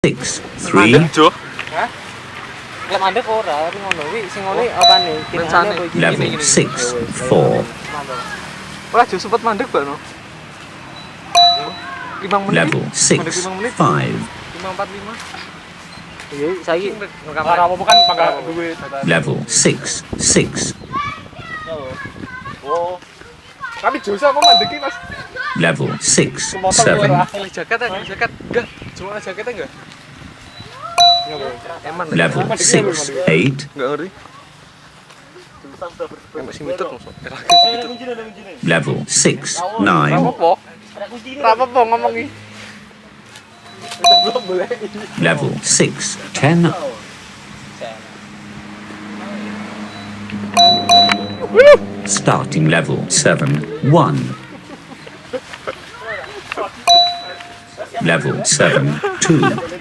6, 3, Lek mandek ora, tapi ngono wi sing ngene apane? Tinane apa iki? level 6, 4, Ora jo sempat mandek ba no? 5 menit. level 6, 5, 545. Iya, saiki Ora apa-apa kan pangkat duwe. level 6, 6, Oh. Tapi Josa kok mandeki Mas? level 6, Motong 7, pilih jaket enggak? Jaket enggak? Cuma jaketnya enggak? Eman. level 6, 8, Enggak ngerti. Sampai sing mitur mosok. level 6, 9, Apa? Apa ngomong iki? Belum boleh. level 6, 10, starting level 7, 1, level 7, 2,